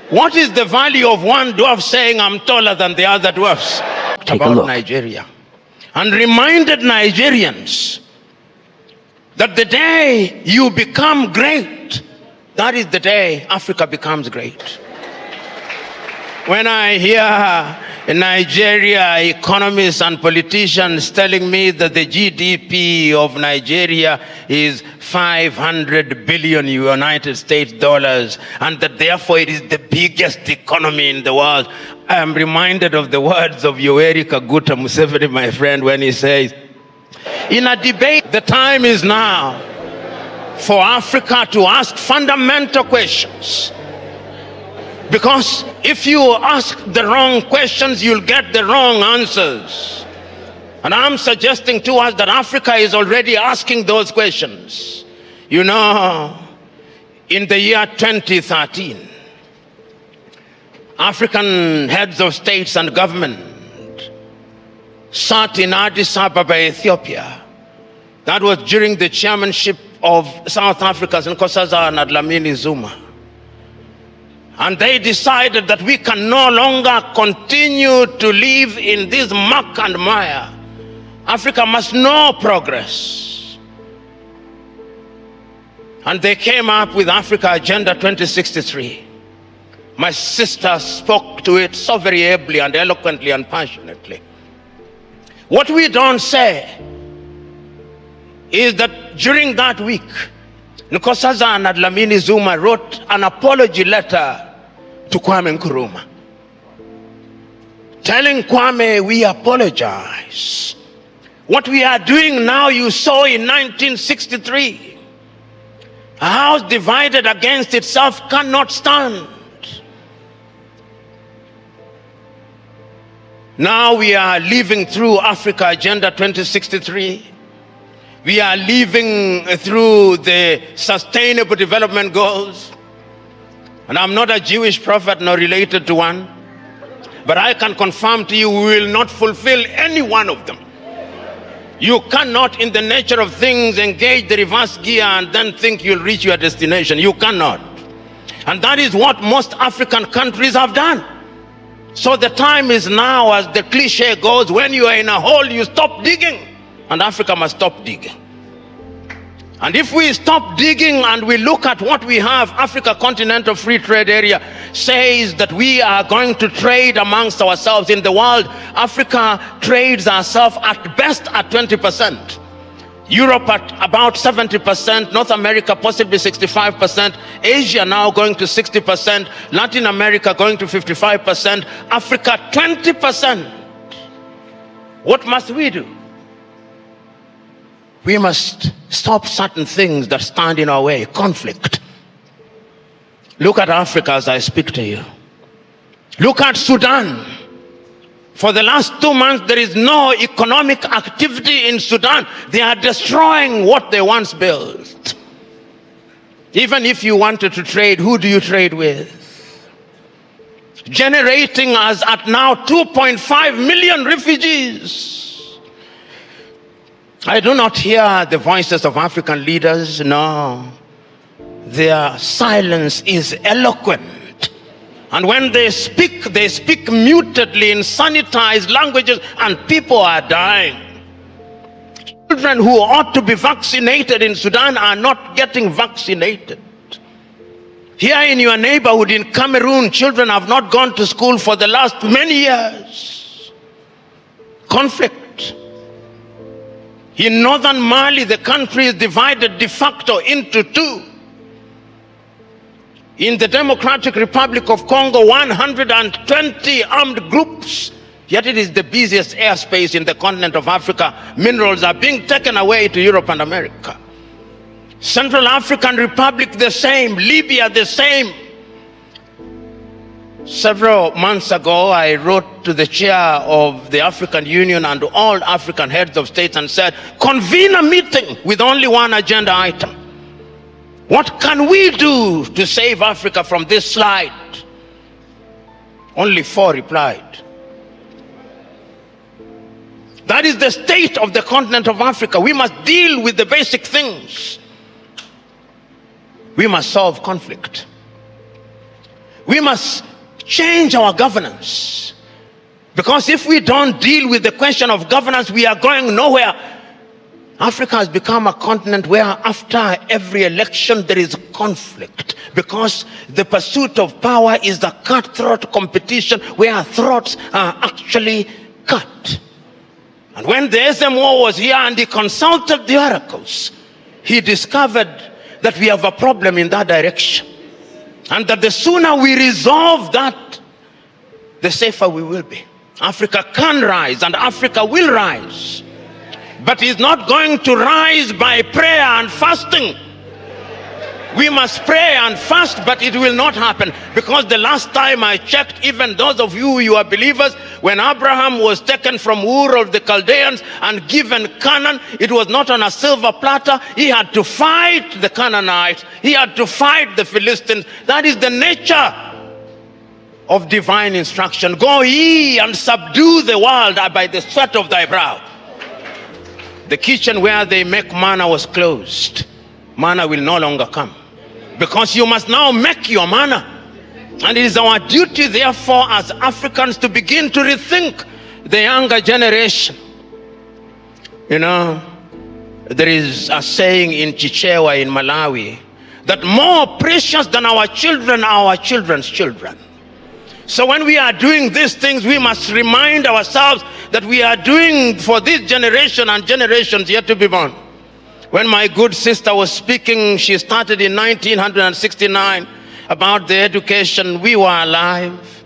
What is the value of one dwarf saying I'm taller than the other dwarfs? Take a look. Nigeria, and reminded Nigerians that the day you become great, that is the day Africa becomes great. When I hear in Nigeria economists and politicians telling me that the GDP of Nigeria is 500 billion United States dollars, and that therefore it is the biggest economy in the world, I am reminded of the words of Yoweri Kaguta Museveni, my friend, when he says, in a debate, the time is now for Africa to ask fundamental questions. Because if you ask the wrong questions, you'll get the wrong answers. And I'm suggesting to us that Africa is already asking those questions. You know, in the year 2013, African heads of states and government sat in Addis Ababa, Ethiopia. That was during the chairmanship of South Africa's Nkosazana and Dlamini Zuma. And they decided that we can no longer continue to live in this muck and mire. Africa must know progress. And they came up with Africa Agenda 2063. My sister spoke to it so very ably and eloquently and passionately. What we don't say is that during that week, Nkosazana and Dlamini Zuma wrote an apology letter to Kwame Nkrumah, telling Kwame, we apologize. What we are doing now, you saw in 1963. A house divided against itself cannot stand. Now we are living through Africa Agenda 2063. We are living through the Sustainable Development Goals. And I'm not a Jewish prophet nor related to one, but I can confirm to you we will not fulfill any one of them. You cannot, in the nature of things, engage the reverse gear and then think you'll reach your destination. You cannot. And that is what most African countries have done. So the time is now, as the cliche goes, when you are in a hole, you stop digging. And Africa must stop digging. And if we stop digging and we look at what we have, Africa Continental Free Trade Area says that we are going to trade amongst ourselves. In the world, Africa trades ourselves at best at 20%. Europe at about 70%, North America possibly 65%, Asia now going to 60%, Latin America going to 55%, Africa 20%. What must we do? We must stop certain things that stand in our way. Conflict. Look at Africa as I speak to you. Look at Sudan. For the last 2 months, there is no economic activity in Sudan. They are destroying what they once built. Even if you wanted to trade, who do you trade with? Generating us at now 2.5 million refugees. I do not hear the voices of African leaders, no. Their silence is eloquent. And when they speak mutedly in sanitized languages, and people are dying. Children who ought to be vaccinated in Sudan are not getting vaccinated. Here in your neighborhood in Cameroon, children have not gone to school for the last many years. Conflict. In northern Mali, the country is divided de facto into two. In the Democratic Republic of Congo, 120 armed groups, yet it is the busiest airspace in the continent of Africa. Minerals are being taken away to Europe and America. Central African Republic, the same. Libya, the same. Several months ago, I wrote to the chair of the African Union and all African heads of states and said, convene a meeting with only one agenda item. What can we do to save Africa from this slide? Only 4 replied. That is the state of the continent of Africa. We must deal with the basic things. We must solve conflict. We must change our governance. Because if we don't deal with the question of governance, we are going nowhere. Africa has become a continent where after every election there is conflict, because the pursuit of power is the cutthroat competition where throats are actually cut. And when the SMO was here and he consulted the oracles, he discovered that we have a problem in that direction. And that the sooner we resolve that, the safer we will be. Africa can rise and Africa will rise. But it's not going to rise by prayer and fasting. We must pray and fast, but it will not happen. Because the last time I checked, even those of you are believers, when Abraham was taken from Ur of the Chaldeans and given Canaan, it was not on a silver platter. He had to fight the Canaanites. He had to fight the Philistines. That is the nature of divine instruction. Go ye and subdue the world by the sweat of thy brow. The kitchen where they make manna was closed. Manna will no longer come, because you must now make your manna. And it is our duty, therefore, as Africans, to begin to rethink the younger generation. You know, there is a saying in Chichewa in Malawi that more precious than our children are our children's children. So when we are doing these things, we must remind ourselves that we are doing for this generation and generations yet to be born. When my good sister was speaking, she started in 1969 about the education. We were alive.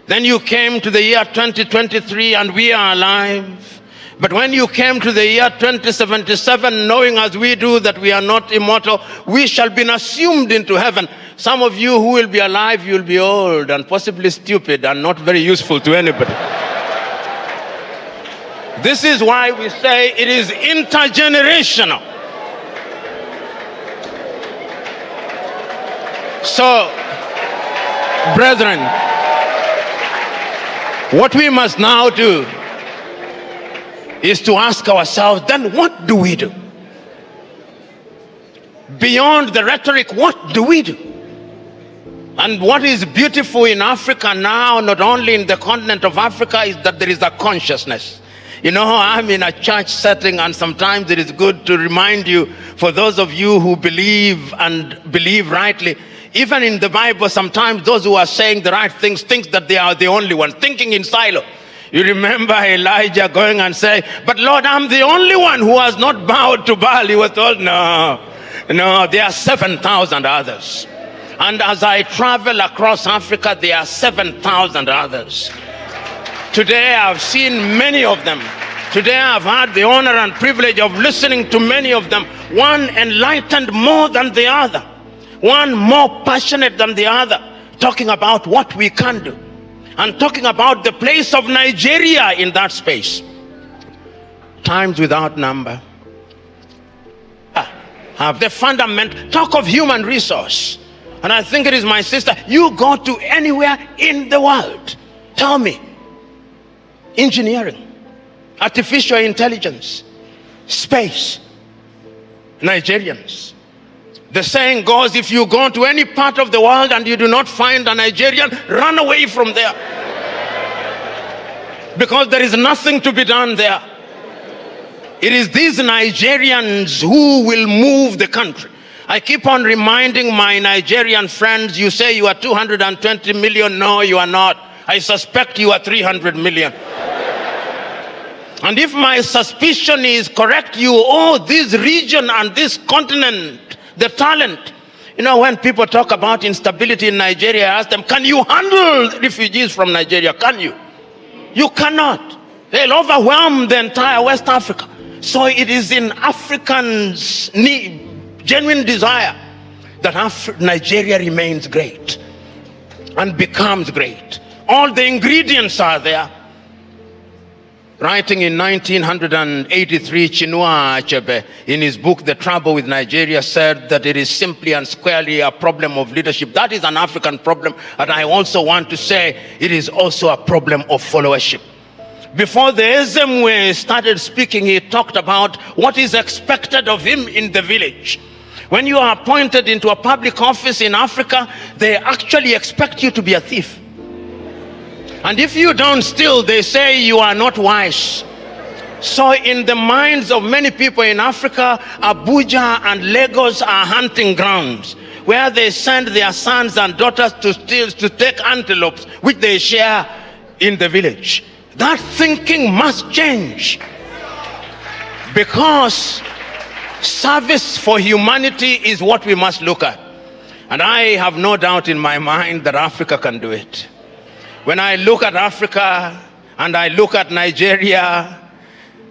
Then you came to the year 2023 and we are alive. But when you came to the year 2077, knowing as we do that we are not immortal, we shall be assumed into heaven. Some of you who will be alive, you will be old and possibly stupid and not very useful to anybody. This is why we say it is intergenerational. So, brethren, what we must now do is to ask ourselves, then what do we do? Beyond the rhetoric, what do we do? And what is beautiful in Africa now, not only in the continent of Africa, is that there is a consciousness. You know, I'm in a church setting, and sometimes it is good to remind you, for those of you who believe and believe rightly, even in the Bible, sometimes those who are saying the right things think that they are the only ones, thinking in silo. You remember Elijah going and saying, but Lord, I'm the only one who has not bowed to Baal. He was told, no, there are 7,000 others. And as I travel across Africa, there are 7,000 others. Today I've seen many of them. Today I've had the honor and privilege of listening to many of them. One enlightened more than the other. One more passionate than the other. Talking about what we can do. And talking about the place of Nigeria in that space. Times without number. Have the fundament. Talk of human resource. And I think it is my sister. You go to anywhere in the world. Tell me. Engineering. Artificial intelligence. Space. Nigerians. The saying goes, if you go to any part of the world and you do not find a Nigerian, run away from there. Because there is nothing to be done there. It is these Nigerians who will move the country. I keep on reminding my Nigerian friends, you say you are 220 million. No, you are not. I suspect you are 300 million. And if my suspicion is correct, you owe this region and this continent the talent. You know, when people talk about instability in Nigeria, I ask them, can you handle refugees from Nigeria? Can you? You cannot. They'll overwhelm the entire West Africa. So it is in Africans' genuine desire that Nigeria remains great and becomes great. All the ingredients are there. Writing in 1983, Chinua Achebe, in his book, The Trouble with Nigeria, said that it is simply and squarely a problem of leadership. That is an African problem. And I also want to say it is also a problem of followership. Before the Ezemwe started speaking, he talked about what is expected of him in the village. When you are appointed into a public office in Africa, they actually expect you to be a thief. And if you don't steal, they say you are not wise. So in the minds of many people in Africa, Abuja and Lagos are hunting grounds where they send their sons and daughters to steal, to take antelopes, which they share in the village. That thinking must change, because service for humanity is what we must look at. And I have no doubt in my mind that Africa can do it. When I look at Africa and I look at Nigeria,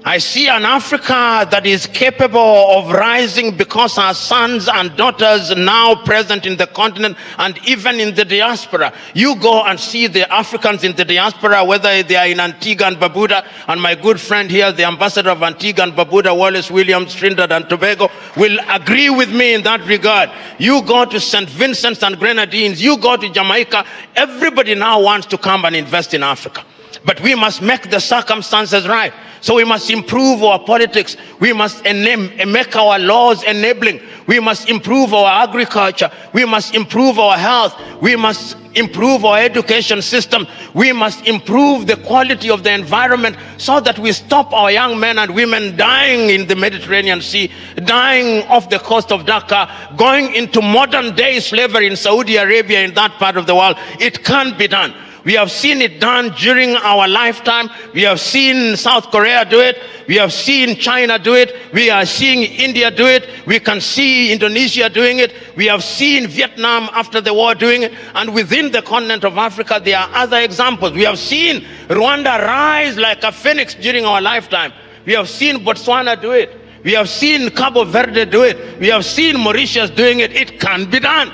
I see an Africa that is capable of rising, because our sons and daughters now present in the continent and even in the diaspora. You go and see the Africans in the diaspora, whether they are in Antigua and Barbuda, and my good friend here, the ambassador of Antigua and Barbuda, Wallace Williams, Trinidad and Tobago, will agree with me in that regard. You go to St. Vincent and Grenadines, you go to Jamaica, everybody now wants to come and invest in Africa. But we must make the circumstances right. So we must improve our politics. We must make our laws enabling. We must improve our agriculture. We must improve our health. We must improve our education system. We must improve the quality of the environment, so that we stop our young men and women dying in the Mediterranean Sea, dying off the coast of Dhaka, going into modern day slavery in Saudi Arabia, in that part of the world. It can be done. We have seen it done during our lifetime. We have seen South Korea do it. We have seen China do it. We are seeing India do it. We can see Indonesia doing it. We have seen Vietnam after the war doing it. And within the continent of Africa, there are other examples. We have seen Rwanda rise like a phoenix during our lifetime. We have seen Botswana do it. We have seen Cabo Verde do it. We have seen Mauritius doing it. It can be done.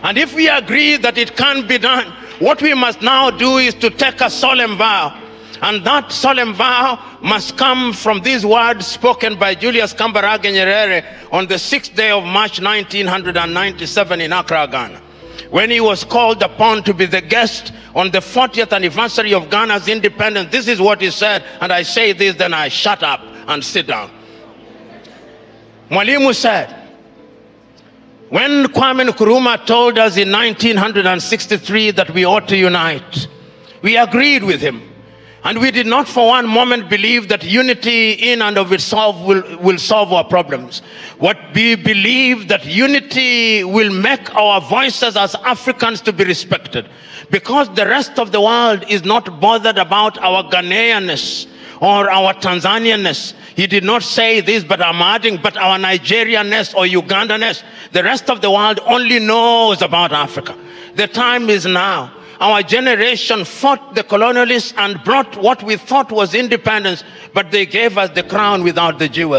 And if we agree that it can be done, what we must now do is to take a solemn vow. And that solemn vow must come from these words spoken by Julius Kambarage Nyerere on the 6th day of March 1997 in Accra, Ghana, when he was called upon to be the guest on the 40th anniversary of Ghana's independence. This is what he said, and I say this, then I shut up and sit down. Mwalimu said, when Kwame Nkrumah told us in 1963 that we ought to unite, we agreed with him. And we did not for one moment believe that unity in and of itself will solve our problems. What we believe that unity will make our voices as Africans to be respected, because the rest of the world is not bothered about our Ghanaianness or our Tanzanianness. He did not say this, but I'm adding, but our Nigerianness or Ugandanness. The rest of the world only knows about Africa. The time is now. Our generation fought the colonialists and brought what we thought was independence, but they gave us the crown without the jewel.